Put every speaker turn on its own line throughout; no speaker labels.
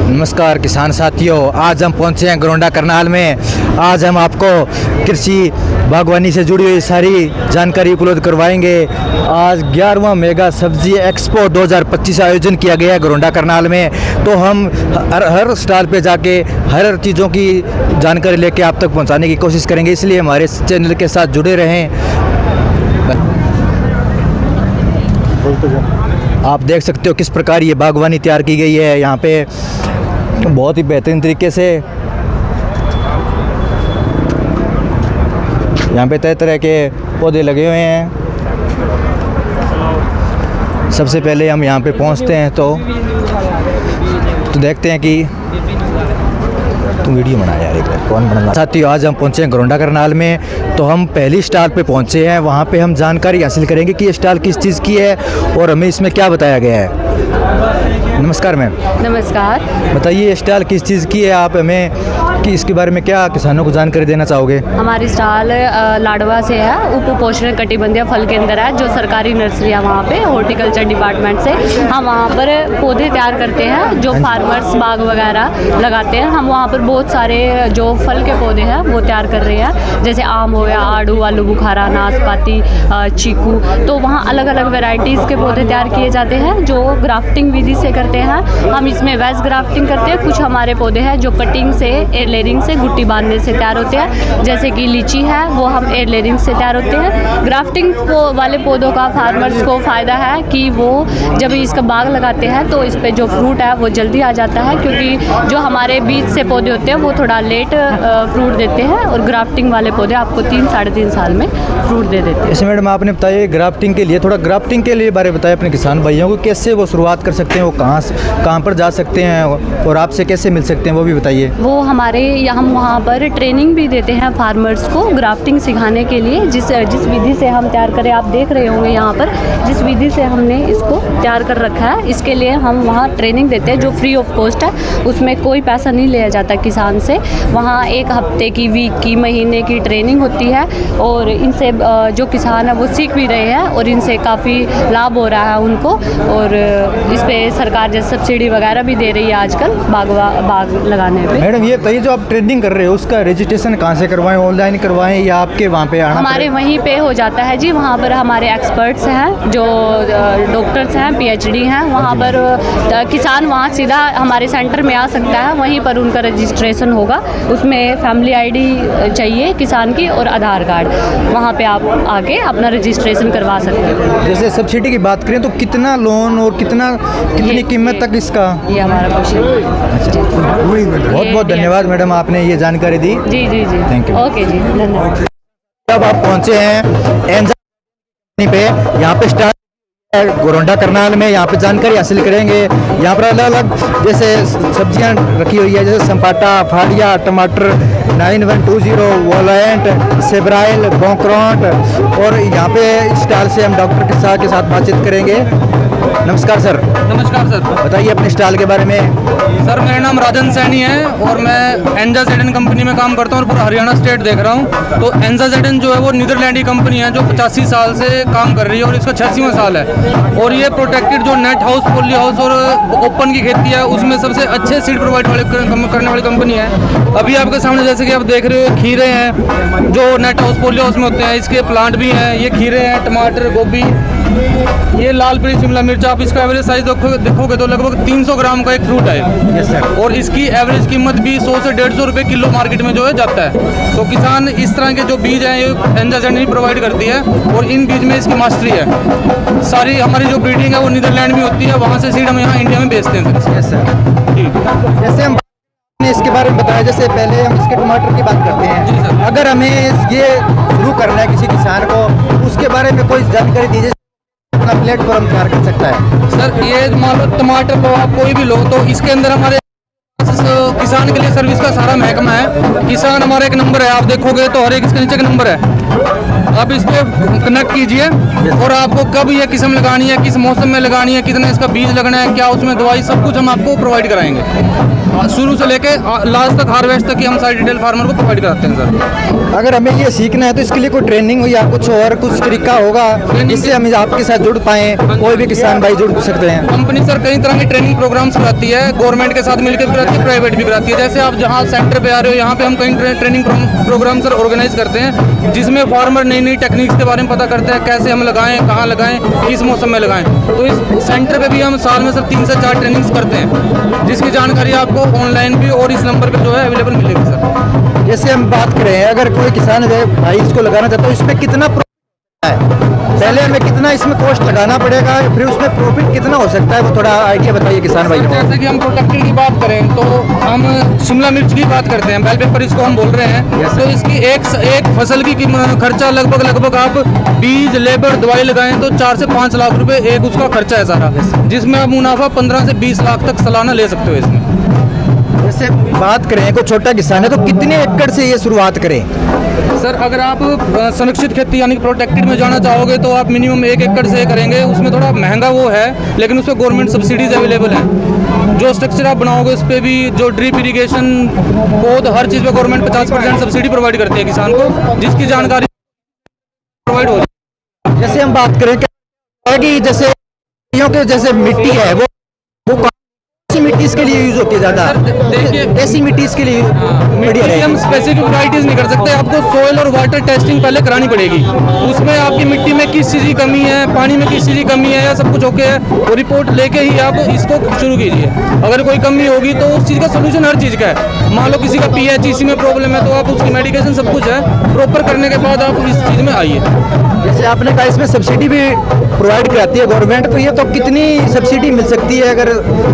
नमस्कार किसान साथियों, आज हम पहुंचे हैं गोरंडा करनाल में। आज हम आपको कृषि बागवानी से जुड़ी हुई सारी जानकारी उपलब्ध करवाएंगे। आज 11वां मेगा सब्जी एक्सपो 2025 आयोजन किया गया है गोरंडा करनाल में। तो हम हर स्टॉल पे जाके हर चीज़ों की जानकारी लेके आप तक पहुंचाने की कोशिश करेंगे, इसलिए हमारे चैनल के साथ जुड़े रहें। आप देख सकते हो किस प्रकार ये बागवानी तैयार की गई है। यहाँ पे बहुत ही बेहतरीन तरीके से यहाँ पे तरह तरह के पौधे लगे हुए हैं। सबसे पहले हम यहाँ पे पहुँचते हैं तो देखते हैं कि तुम वीडियो बना यार, एक बार कौन बना। साथियों, आज हम पहुँचे हैं गोरंडा करनाल में। तो हम पहली स्टॉल पे पहुँचे हैं, वहाँ पे हम जानकारी हासिल करेंगे कि ये स्टॉल किस चीज़ की है और हमें इसमें क्या बताया गया है। नमस्कार मैम।
नमस्कार।
बताइए ये स्टॉल किस चीज़ की है, आप हमें कि इसके बारे में क्या किसानों को जानकारी देना चाहोगे।
हमारी स्टॉल लाडवा से है, उप पोषण कटिबंधीय फल केंद्र है, जो सरकारी नर्सरी है वहाँ पे हॉर्टिकल्चर डिपार्टमेंट से हम वहाँ पर पौधे तैयार करते हैं, जो फार्मर्स बाग वगैरह लगाते हैं। हम वहाँ पर बहुत सारे जो फल के पौधे हैं वो तैयार कर रहे हैं, जैसे आम हो गया, आड़ू, आलू बुखारा, नाशपाती, चीकू। तो वहाँ अलग अलग वेराइटीज़ के पौधे तैयार किए जाते हैं जो ग्राफ्टिंग विधि से करते हैं। हम इसमें वेज ग्राफ्टिंग करते हैं। कुछ हमारे पौधे हैं जो कटिंग से लेयरिंग से गुट्टी बांधने से तैयार होते हैं, जैसे कि लीची है वो हम एयर लेयरिंग से तैयार होते हैं। ग्राफ्टिंग वाले पौधों का फार्मर्स को फ़ायदा है कि वो जब इसका बाग लगाते हैं तो इस पे जो फ्रूट है वो जल्दी आ जाता है, क्योंकि जो हमारे बीज से पौधे होते हैं वो थोड़ा लेट फ्रूट देते हैं, और ग्राफ्टिंग वाले पौधे आपको 3-3.5 साल में फ्रूट दे देते हैं।
ऐसे मैडम आपने बताया ग्राफ्टिंग के लिए, थोड़ा ग्राफ्टिंग के लिए बारे बताया अपने किसान भाइयों को, कैसे वो शुरुआत कर सकते हैं, वो कहाँ पर जा सकते हैं और आपसे कैसे मिल सकते हैं, वो भी बताइए।
वो हमारे हम वहाँ पर ट्रेनिंग भी देते हैं फार्मर्स को ग्राफ्टिंग सिखाने के लिए। जिस विधि से हम तैयार करें, आप देख रहे होंगे यहाँ पर जिस विधि से हमने इसको तैयार कर रखा है, इसके लिए हम वहाँ ट्रेनिंग देते हैं जो फ्री ऑफ कॉस्ट है। उसमें कोई पैसा नहीं लिया जाता किसान से। वहाँ 1 हफ्ते की, वीक की, महीने की ट्रेनिंग होती है, और इनसे जो किसान है वो सीख भी रहे हैं और इनसे काफ़ी लाभ हो रहा है उनको। और इस पर सरकार जैसे सब्सिडी वगैरह भी दे रही है आजकल बाग लगाने पे।
मैडम ये बताइए, जो आप ट्रेनिंग कर रहे हो उसका रजिस्ट्रेशन कहाँ से करवाएं, ऑनलाइन करवाएं या आपके वहाँ पे आना?
हमारे वहीं पे हो जाता है जी। वहाँ पर हमारे एक्सपर्ट्स हैं जो डॉक्टर्स हैं, PhD हैं। वहाँ पर किसान वहाँ सीधा हमारे सेंटर में आ सकता है, वहीं पर उनका रजिस्ट्रेशन होगा। उसमें फैमिली ID चाहिए किसान की और आधार कार्ड। वहाँ पे आप आके अपना रजिस्ट्रेशन करवा सकते हैं।
जैसे सब्सिडी की बात करें तो कितना लोन और कितनी कीमत तक इसका?
ये हमारा क्वेश्चन है।
बहुत बहुत धन्यवाद मैडम, आपने ये जानकारी दी।
जी जी जी,
थैंक यू।
ओके जी, धन्यवाद।
अब आप पहुंचे हैं एंजा पे, यहाँ पे स्टार्ट गोरंडा करनाल में। यहाँ पे जानकारी हासिल करेंगे। यहाँ पर अलग अलग जैसे सब्जियां रखी हुई है, जैसे संपाटा, फाड़िया, टमाटर, 9120, वोलेंट, सेब्राइल, बोंक्रोट। और यहाँ पे स्टॉल से हम डॉक्टर के साथ बातचीत करेंगे। नमस्कार सर।
नमस्कार सर।
बताइए अपने स्टॉल के बारे में।
सर मेरा नाम राजन सैनी है और मैं एंजा जेडन कंपनी में काम करता हूँ और पूरा हरियाणा स्टेट देख रहा हूँ। तो एंजा जेडन जो है वो नीदरलैंड की कंपनी है जो 85 साल से काम कर रही है और इसका 86वां साल है। और ये प्रोटेक्टेड जो नेट हाउस, पॉली हाउस और ओपन की खेती है उसमें सबसे अच्छे सीड प्रोवाइड करने वाली कंपनी है। अभी आपके सामने जैसे कि आप देख रहे हो खीरे हैं जो नेट हाउस, पॉली हाउस में होते हैं, इसके प्लांट भी हैं। ये खीरे हैं, टमाटर, गोभी, ये लाल पीली शिमला मिर्च। आप इसका एवरेज साइज देखोगे तो लगभग 300 ग्राम का एक फ्रूट है।
Yes sir.
और इसकी एवरेज कीमत भी 100 से 150 रुपये किलो मार्केट में जो है जाता है। तो किसान इस तरह के जो बीज हैं ये एंजा जेडन प्रोवाइड करती है और इन बीज में इसकी मास्टरी है। सारी हमारी जो ब्रीडिंग है वो नीदरलैंड में होती है, वहाँ से सीड हम यहाँ इंडिया में बेचते हैं सर।
Yes sir. जैसे हम इसके बारे में बताया, जैसे पहले हम इसके टमाटर की बात करते हैं।
जी सर।
अगर हमें ये शुरू करना है किसी किसान को, उसके बारे में कोई जानकारी दीजिए, अपना प्लेटफॉर्म तैयार कर सकता है।
सर ये मान लो टमाटर लो, आप कोई भी लो, तो इसके अंदर हमारे किसान के लिए सर्विस का सारा महकमा है। किसान हमारा एक नंबर है, आप देखोगे तो हर एक इसके नीचे का नंबर है। आप इस पे कनेक्ट कीजिए और आपको कब ये किस्म लगानी है, किस मौसम में लगानी है, कितना इसका बीज लगना है, क्या उसमें दवाई, सब कुछ हम आपको प्रोवाइड कराएंगे। शुरू से लेके लास्ट तक, हार्वेस्ट तक की हम सारी डिटेल फार्मर को प्रोवाइड कराते हैं सर।
अगर हमें ये सीखना है तो इसके लिए कोई ट्रेनिंग हो या कुछ और कुछ तरीका होगा जिससे हम आपके साथ जुड़ पाएँ, कोई भी किसान भाई जुड़ सकते हैं?
कंपनी सर कई तरह की ट्रेनिंग प्रोग्राम्स कराती है, गवर्नमेंट के साथ मिलकर भी कराती है, प्राइवेट भी कराती है। जैसे आप जहाँ सेंटर पे आ रहे हो, यहाँ पे हम कई ट्रेनिंग प्रोग्राम सर ऑर्गेनाइज करते हैं, जिसमें फार्मर नई नई टेक्निक्स के बारे में पता करते हैं, कैसे हम लगाएं, कहाँ लगाएं, किस मौसम में लगाएं। तो इस सेंटर पे भी हम साल में सर 3 से 4 ट्रेनिंग्स करते हैं, जिसकी जानकारी आपको ऑनलाइन भी और इस नंबर पे जो है अवेलेबल मिलेगी सर।
जैसे हम बात करें, अगर कोई किसान भाई इसको लगाना चाहता है, इसमें कितना है, पहले हमें कितना इसमें कॉस्ट लगाना पड़ेगा, फिर उसमें प्रॉफिट कितना हो सकता है, वो थोड़ा आइडिया बताइए किसान भाई को।
जैसे कि हम प्रोटेक्टेड की बात करें तो हम शिमला मिर्च की बात करते हैं, बेल पेपर इसको हम बोल रहे हैं। तो इसकी एक फसल की खर्चा लगभग आप बीज, लेबर, दवाई लगाएं तो 4 से 5 लाख रुपए एक उसका खर्चा है सारा, जिसमें आप मुनाफा 15 से 20 लाख तक सालाना ले सकते हो इसमें।
जैसे बात करें कोई छोटा किसान है तो कितने एकड़ से ये शुरुआत करें?
सर अगर आप संरक्षित खेती यानी प्रोटेक्टेड में जाना चाहोगे तो आप मिनिमम 1 एकड़ से करेंगे। उसमें थोड़ा महंगा वो है, लेकिन उस पर गवर्नमेंट सब्सिडीज अवेलेबल हैं। जो स्ट्रक्चर आप बनाओगे उस पर भी, जो ड्रिप इरिगेशन, पौध, हर चीज़ पे गवर्नमेंट 50% सब्सिडी प्रोवाइड करती है किसान को, जिसकी जानकारी प्रोवाइड हो रही है।
जैसे हम बात करें कि जैसे मिट्टी है वो मिट्टी इसके लिए यूज होती है ज्यादा,
देखिए
देसी मिट्टी इसके लिए
हम स्पेसिफिक वैराइटीज नहीं कर सकते, आपको सोयल और वाटर टेस्टिंग पहले करानी पड़ेगी। उसमें आपकी मिट्टी में किस चीज़ की कमी है, पानी में किस चीज़ की कमी है, या सब कुछ ओके है, वो रिपोर्ट लेके ही आप इसको शुरू कीजिए। अगर कोई कमी होगी तो उस चीज़ का सोल्यूशन हर चीज़ का है। मान लो किसी का पीएच इसी में प्रॉब्लम है तो आप उसकी मेडिकेशन सब कुछ है, प्रॉपर करने के बाद आप इस चीज़ में आइए।
जैसे आपने कहा इसमें सब्सिडी भी प्रोवाइड कराती है गवर्नमेंट, तो ये तो कितनी सब्सिडी मिल सकती है अगर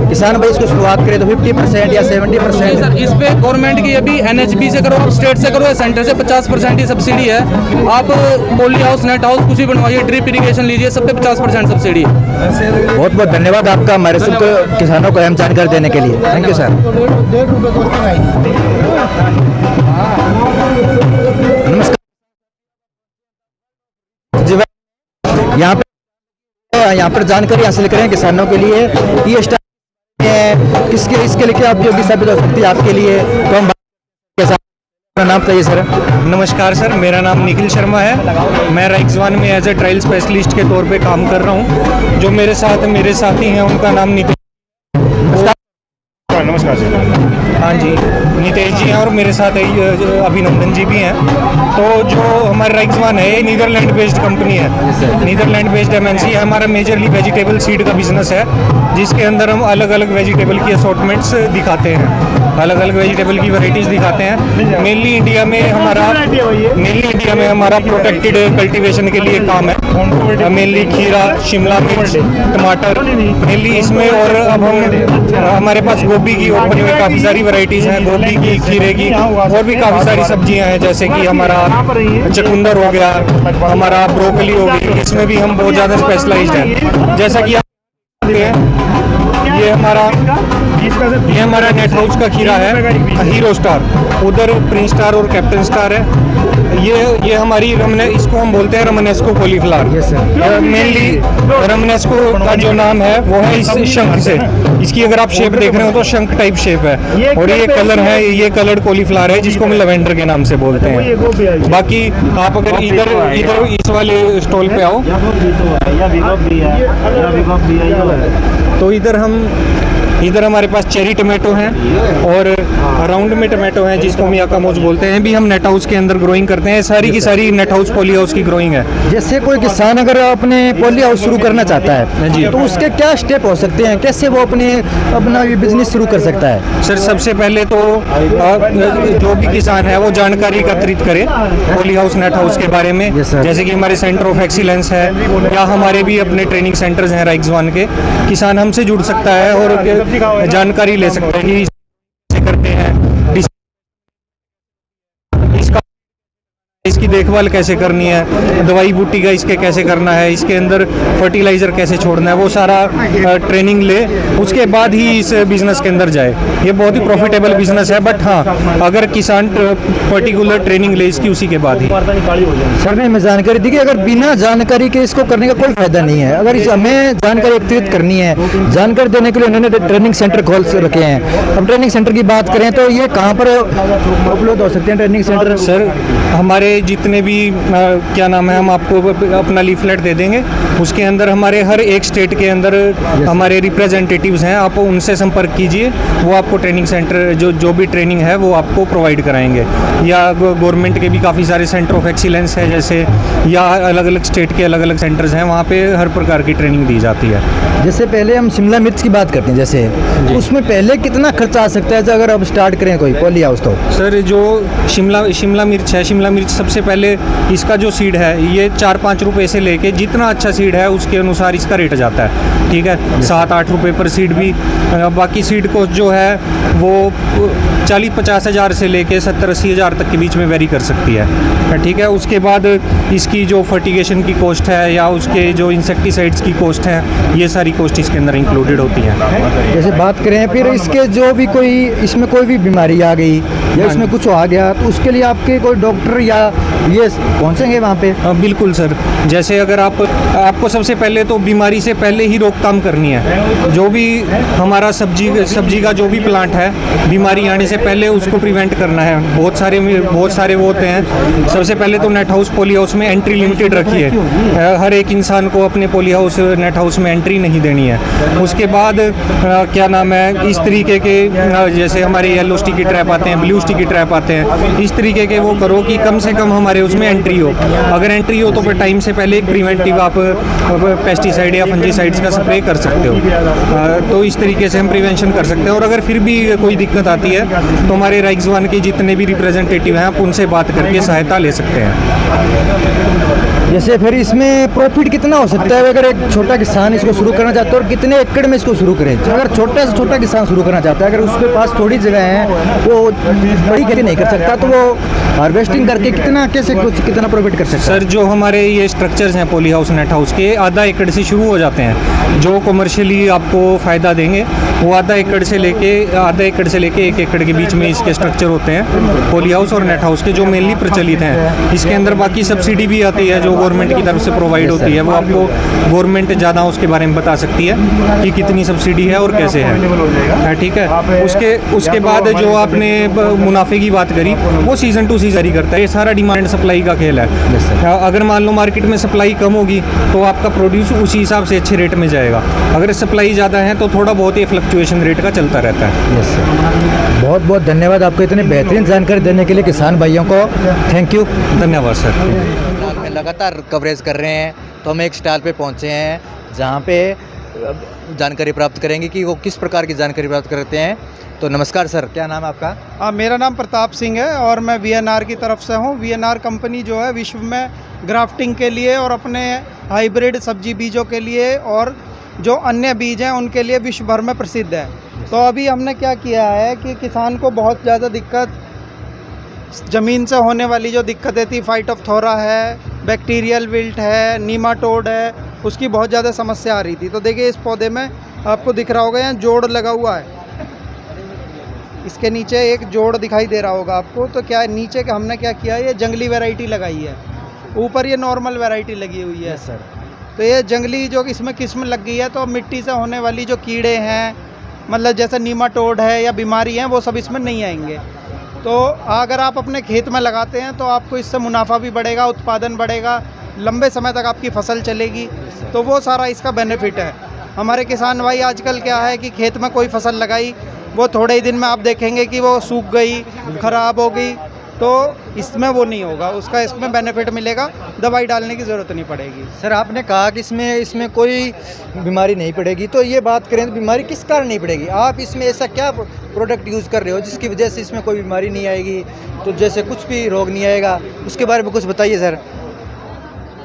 किसान भाई इसको शुरुआत करे तो 50% या 70%?
सर इस पे गवर्नमेंट की अभी NHB से करो, आप स्टेट से करो या सेंटर से, 50% की सब्सिडी है। आप पोली हाउस, नेट हाउस कुछ भी बनवाइए, ड्रिप इरिगेशन लीजिए, सब पे 50% सब्सिडी है।
बहुत बहुत धन्यवाद आपका हमारे सब किसानों को अहम जानकारी देने के लिए। Thank you sir. नमस्कार जी, यहाँ पर जानकारी हासिल करें किसानों के लिए कि ये इसके लिए क्या उपयोगी साबित हो सकती है आपके लिए, तो हम अपना नाम बताइए सर।
नमस्कार सर, मेरा नाम निखिल शर्मा है। मैं राइक्सवान में एज ए ट्रायल स्पेशलिस्ट के तौर पे काम कर रहा हूँ। जो मेरे साथी हैं उनका नाम नितेश। नमस्कार सर। हाँ जी, नितेश जी हैं और मेरे साथ अभिनंदन जी भी हैं। तो जो हमारा राइक्सवान है ये नीदरलैंड बेस्ड कंपनी है, नीदरलैंड बेस्ड MNC है। हमारा मेजरली वेजिटेबल सीड का बिजनेस है, जिसके अंदर हम अलग अलग वेजिटेबल की असॉर्टमेंट्स दिखाते हैं, अलग अलग वेजिटेबल की वैरायटीज़ दिखाते हैं। मेनली इंडिया में हमारा प्रोटेक्टेड कल्टीवेशन के लिए काम है। मेनली खीरा, शिमला मिर्च, टमाटर मेनली इसमें, और अब हमारे पास गोभी की ओपन में काफ़ी सारी वैरायटीज़ हैं, गोभी की, खीरे की, और भी काफ़ी सारी सब्जियां हैं, जैसे कि हमारा चुकंदर हो गया, हमारा ब्रोकली हो गई। इसमें भी हम बहुत ज़्यादा स्पेशलाइज्ड हैं। जैसा कि आप ये हमारा नेट हाउस का खीरा है, हीरो स्टार, उधर प्रिंस स्टार और कैप्टन स्टार है। ये हमारी इसको हम बोलते हैं रमनेस्को कॉलीफ्लावर। मेनली रमनेस्को का जो नाम है वो है इस शंख से। इसकी अगर आप शेप देख रहे हो तो शंख टाइप शेप है, और ये कलर है, ये कलर्ड कॉलीफ्लावर है जिसको हम लेवेंडर के नाम से बोलते हैं। बाकी आप अगर इधर इस वाले स्टॉल पे आओ तो इधर हमारे पास चेरी टमाटो हैं और राउंड में टमाटो हैं जिसको हम याकामोज बोलते हैं, भी हम नेट हाउस के अंदर ग्रोइंग करते हैं। सारी की सारी नेट हाउस, पॉली हाउस की ग्रोइंग है।
जैसे कोई किसान अगर अपने पॉली हाउस शुरू करना चाहता है
जी,
तो उसके क्या स्टेप हो सकते हैं, कैसे वो अपना बिजनेस शुरू कर सकता है?
सर सबसे पहले तो जो भी किसान है वो जानकारी एकत्रित करे पॉली हाउस, नेट हाउस के बारे में। जैसे कि हमारे सेंटर ऑफ एक्सीलेंस है या हमारे भी अपने ट्रेनिंग सेंटर्स हैं राइक्सवान के। किसान हमसे जुड़ सकता है और जानकारी ले सकते हैं कि करते हैं, इसकी देखभाल कैसे करनी है, दवाई बूटी का इसके कैसे करना है, इसके अंदर फर्टिलाइज़र कैसे छोड़ना है, वो सारा ट्रेनिंग ले, उसके बाद ही इस बिज़नेस के अंदर जाए। ये बहुत ही प्रॉफिटेबल बिज़नेस है, बट हाँ अगर किसान पर्टिकुलर ट्रेनिंग ले इसकी उसी के बाद ही।
सर ने हमें जानकारी दी कि अगर बिना जानकारी के इसको करने का कोई फायदा नहीं है। अगर हमें जानकारी एकत्रित करनी है, जानकारी देने के लिए उन्होंने ट्रेनिंग सेंटर खोल रखे हैं। अब ट्रेनिंग सेंटर की बात करें तो ये कहाँ पर उपलब्ध हो सकते हैं ट्रेनिंग सेंटर?
सर हमारे जितने भी क्या नाम है, हम आपको अपना लीफलेट दे देंगे, उसके अंदर हमारे हर एक स्टेट के अंदर हमारे रिप्रेजेंटेटिव्स हैं, आप उनसे संपर्क कीजिए, वो आपको ट्रेनिंग सेंटर जो भी ट्रेनिंग है वो आपको प्रोवाइड कराएंगे। या गवर्नमेंट के भी काफ़ी सारे सेंटर ऑफ एक्सीलेंस है जैसे, या अलग अलग स्टेट के अलग अलग सेंटर्स हैं, वहाँ पे हर प्रकार की ट्रेनिंग दी जाती है।
जैसे पहले हम शिमला मिर्च की बात करते हैं, जैसे उसमें पहले कितना खर्चा आ सकता है अगर अब स्टार्ट करें कोई पॉली हाउस? तो
सर जो शिमला मिर्च है, शिमला मिर्च सबसे पहले इसका जो सीड है ये 4-5 रुपए से लेके जितना अच्छा सीड है उसके अनुसार इसका रेट जाता है, ठीक है, 7-8 रुपए पर सीड भी। बाकी सीड कॉस्ट जो है वो 40-50 हज़ार से लेके 70-80 हज़ार तक के बीच में वेरी कर सकती है, ठीक है। उसके बाद इसकी जो फर्टिगेशन की कॉस्ट है या उसके जो इंसेक्टिसाइड्स की कॉस्ट है, ये सारी कॉस्ट इसके अंदर इंक्लूडेड होती हैं।
जैसे बात करें फिर इसके जो भी कोई इसमें कोई भी बीमारी आ गई या इसमें कुछ आ गया तो उसके लिए आपके कोई डॉक्टर या ये पहुंचेंगे वहाँ पे?
बिल्कुल सर, जैसे अगर आपको सबसे पहले तो बीमारी से पहले ही रोकथाम करनी है। जो भी हमारा सब्जी का जो भी प्लांट है, बीमारी आने से पहले उसको प्रिवेंट करना है। बहुत सारे वो होते हैं। सबसे पहले तो नेट हाउस पॉली हाउस में एंट्री लिमिटेड रखी है, हर एक इंसान को अपने पॉली हाउस नेट हाउस में एंट्री नहीं देनी है। उसके बाद क्या नाम है, इस तरीके के जैसे हमारे येलो स्टिकी ट्रैप आते हैं, ब्लू स्टिकी ट्रैप आते हैं, इस तरीके के वो करो कि कम से कम हमारे उसमें एंट्री हो। अगर एंट्री हो तो फिर टाइम से पहले एक प्रिवेंटिव आप पेस्टिसाइड या फंजीसाइड्स का स्प्रे कर सकते हो। तो इस तरीके से हम प्रिवेंशन कर सकते हैं। और अगर फिर भी कोई दिक्कत आती है तो हमारे राइक्सवान के जितने भी रिप्रेजेंटेटिव हैं आप उनसे बात करके सहायता ले सकते हैं।
जैसे फिर इसमें प्रॉफिट कितना हो सकता है अगर एक छोटा किसान इसको शुरू करना चाहता है, और कितने एकड़ में इसको शुरू करें? अगर छोटा से छोटा किसान शुरू करना चाहता है, अगर उसके पास थोड़ी जगह है, वो बड़ी खेती नहीं कर सकता, तो वो हार्वेस्टिंग करके कितना प्रॉफिट कर सकता है?
सर जो हमारे ये स्ट्रक्चर्स हैं पॉली हाउस नेट हाउस के, आधा एकड़ से शुरू हो जाते हैं। जो कमर्शियली आपको फ़ायदा देंगे वो आधा एकड़ से लेके 1 एकड़ के बीच में इसके स्ट्रक्चर होते हैं पॉली हाउस और नेट हाउस के, जो मेनली प्रचलित हैं। इसके अंदर बाकी सब्सिडी भी आती है जो गवर्नमेंट की तरफ से प्रोवाइड होती है, वो आपको गवर्नमेंट ज़्यादा उसके बारे में बता सकती है कि कितनी सब्सिडी है और कैसे है, ठीक है। उसके बाद जो आपने मुनाफे की बात करी, वो सीज़न टू सीज़न ही करता है। ये सारा डिमांड सप्लाई का खेल है। अगर मान लो मार्केट में सप्लाई कम होगी तो आपका प्रोड्यूस उसी हिसाब से अच्छे रेट में जाएगा। अगर सप्लाई ज़्यादा है तो थोड़ा बहुत ही फ्लक्चुएशन रेट का चलता रहता है।
यस सर, बहुत बहुत धन्यवाद आपको इतनी बेहतरीन जानकारी देने के लिए किसान भाइयों को। Thank you.
धन्यवाद सर।
में लगातार कवरेज कर रहे हैं, तो हम एक स्टॉल पे पहुंचे हैं जहां पे जानकारी प्राप्त करेंगे कि वो किस प्रकार की जानकारी प्राप्त करते हैं। तो नमस्कार सर, क्या नाम है आपका?
मेरा नाम प्रताप सिंह है और मैं वीएनआर की तरफ से हूँ। वीएनआर कंपनी जो है विश्व में ग्राफ्टिंग के लिए और अपने हाइब्रिड सब्जी बीजों के लिए और जो अन्य बीज हैं उनके लिए विश्व भर में प्रसिद्ध है। तो अभी हमने क्या किया है कि किसान को बहुत ज़्यादा दिक्कत, ज़मीन से होने वाली जो दिक्कतें थी, फाइटोप्थोरा है, बैक्टीरियल विल्ट है, नीमाटोड है, उसकी बहुत ज़्यादा समस्या आ रही थी। तो देखिए इस पौधे में आपको दिख रहा होगा यहाँ जोड़ लगा हुआ है, इसके नीचे एक जोड़ दिखाई दे रहा होगा आपको। तो क्या नीचे का हमने क्या किया है, ये जंगली वैरायटी लगाई है, ऊपर ये नॉर्मल वैरायटी लगी हुई है सर। तो ये जंगली जो इसमें किस्म लग गई है, तो मिट्टी से होने वाली जो कीड़े हैं, मतलब जैसे नीमाटोड है या बीमारी हैं, वो सब इसमें नहीं आएंगे। तो अगर आप अपने खेत में लगाते हैं तो आपको इससे मुनाफा भी बढ़ेगा, उत्पादन बढ़ेगा, लंबे समय तक आपकी फसल चलेगी। तो वो सारा इसका बेनिफिट है। हमारे किसान भाई आजकल क्या है कि खेत में कोई फसल लगाई, वो थोड़े ही दिन में आप देखेंगे कि वो सूख गई, ख़राब हो गई। तो इसमें वो नहीं होगा, उसका इसमें बेनिफिट मिलेगा, दवाई डालने की ज़रूरत नहीं पड़ेगी।
सर आपने कहा कि इसमें कोई बीमारी नहीं पड़ेगी, तो ये बात करें तो बीमारी किस कारण नहीं पड़ेगी? आप इसमें ऐसा क्या प्रोडक्ट यूज़ कर रहे हो जिसकी वजह से इसमें कोई बीमारी नहीं आएगी, तो जैसे कुछ भी रोग नहीं आएगा, उसके बारे में कुछ बताइए सर।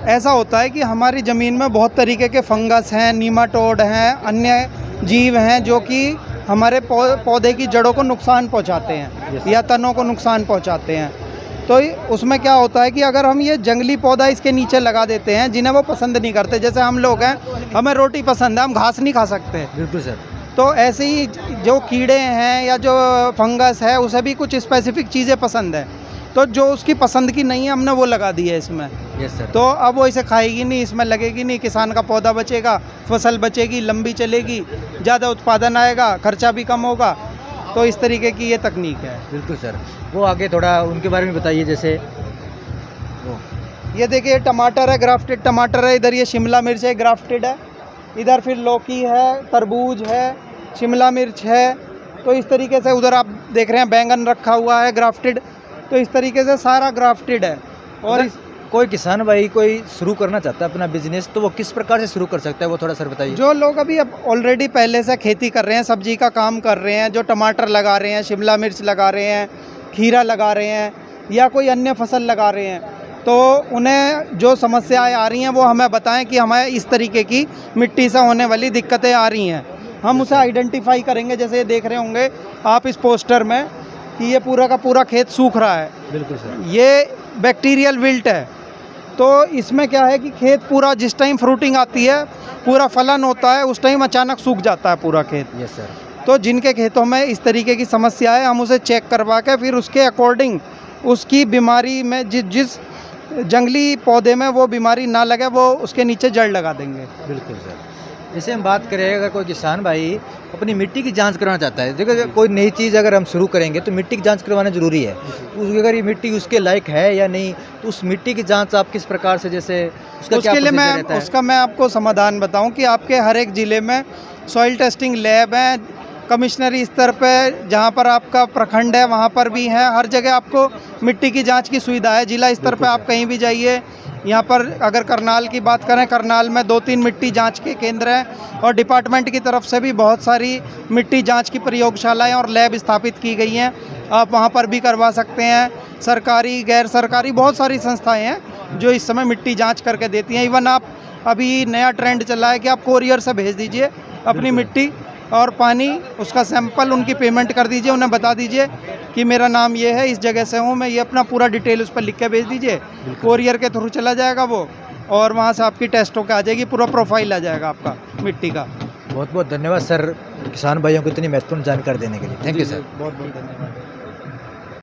ऐसा होता है कि हमारी ज़मीन में बहुत तरीके के फंगस हैं, नीमाटोड हैं, अन्य जीव हैं जो कि हमारे पौधे की जड़ों को नुकसान पहुंचाते हैं या तनों को नुकसान पहुंचाते हैं। तो उसमें क्या होता है कि अगर हम ये जंगली पौधा इसके नीचे लगा देते हैं जिन्हें वो पसंद नहीं करते, जैसे हम लोग हैं, हमें रोटी पसंद है, हम घास नहीं खा सकते,
बिल्कुल सर।
तो ऐसे ही जो कीड़े हैं या जो फंगस है उसे भी कुछ स्पेसिफिक चीज़ें पसंद है, तो जो उसकी पसंद की नहीं है हमने वो लगा दी है इसमें।
Yes sir.
तो अब वो इसे खाएगी नहीं, इसमें लगेगी नहीं, किसान का पौधा बचेगा, फसल बचेगी, लंबी चलेगी, ज़्यादा उत्पादन आएगा, खर्चा भी कम होगा। तो इस तरीके की ये तकनीक है।
बिल्कुल सर। वो आगे थोड़ा उनके बारे में बताइए, जैसे वो
ये देखिए टमाटर है, ग्राफ्टेड टमाटर है, इधर ये शिमला मिर्च है, ग्राफ्टेड है, इधर फिर लौकी है, तरबूज है, शिमला मिर्च है, तो इस तरीके से उधर आप देख रहे हैं बैंगन रखा हुआ है ग्राफ्टेड, तो इस तरीके से सारा ग्राफ्टेड है। और
अगर कोई किसान भाई कोई शुरू करना चाहता है अपना बिजनेस, तो वो किस प्रकार से शुरू कर सकता है, वो थोड़ा सर बताइए।
जो लोग अभी अब ऑलरेडी पहले से खेती कर रहे हैं, सब्जी का काम कर रहे हैं, जो टमाटर लगा रहे हैं, शिमला मिर्च लगा रहे हैं, खीरा लगा रहे हैं या कोई अन्य फसल लगा रहे हैं, तो उन्हें जो समस्याएं आ रही हैं वो हमें बताएं कि हमें इस तरीके की मिट्टी से होने वाली दिक्कतें आ रही हैं, हम उसे आइडेंटिफाई करेंगे। जैसे ये देख रहे होंगे आप इस पोस्टर में कि ये पूरा का पूरा खेत सूख रहा है,
बिल्कुल सर।
ये बैक्टीरियल विल्ट है। तो इसमें क्या है कि खेत पूरा जिस टाइम फ्रूटिंग आती है, पूरा फलन होता है, उस टाइम अचानक सूख जाता है पूरा खेत।
Yes sir.
तो जिनके खेतों में इस तरीके की समस्या है, हम उसे चेक करवा के फिर उसके अकॉर्डिंग उसकी बीमारी में जिस जंगली पौधे में वो बीमारी ना लगे वो उसके नीचे जड़ लगा देंगे।
बिल्कुल सर। जैसे हम बात करें, अगर कोई किसान भाई अपनी मिट्टी की जांच करवाना चाहता है, देखो कोई नई चीज़ अगर हम शुरू करेंगे तो मिट्टी की जांच करवाना ज़रूरी है। अगर ये मिट्टी उसके लायक है या नहीं, तो उस मिट्टी की जांच आप किस प्रकार से, जैसे उसका क्या
उसके लिए
प्रोसीजर रहता है?
उसका मैं आपको समाधान बताऊं कि आपके हर एक ज़िले में सॉइल टेस्टिंग लैब है, कमिश्नरी स्तर पे जहां पर आपका प्रखंड है वहां पर भी है, हर जगह आपको मिट्टी की जांच की सुविधा है। जिला स्तर पे आप कहीं भी जाइए, यहाँ पर अगर करनाल की बात करें, करनाल में 2-3 मिट्टी जांच के केंद्र हैं और डिपार्टमेंट की तरफ से भी बहुत सारी मिट्टी जांच की प्रयोगशालाएं और लैब स्थापित की गई हैं, आप वहाँ पर भी करवा सकते हैं। सरकारी गैर सरकारी बहुत सारी संस्थाएं हैं जो इस समय मिट्टी जांच करके देती हैं। इवन आप अभी नया ट्रेंड चला है कि आप कोरियर से भेज दीजिए अपनी मिट्टी और पानी, उसका सैंपल, उनकी पेमेंट कर दीजिए, उन्हें बता दीजिए कि मेरा नाम ये है, इस जगह से हूँ मैं, ये अपना पूरा डिटेल उस पर लिख के भेज दीजिए, कोरियर के थ्रू चला जाएगा वो, और वहाँ से आपकी टेस्ट होकर आ जाएगी, पूरा प्रोफाइल आ जाएगा आपका मिट्टी का।
बहुत बहुत धन्यवाद सर, किसान भाइयों को इतनी महत्वपूर्ण जानकारी देने के लिए। Thank you sir.
बहुत बहुत धन्यवाद।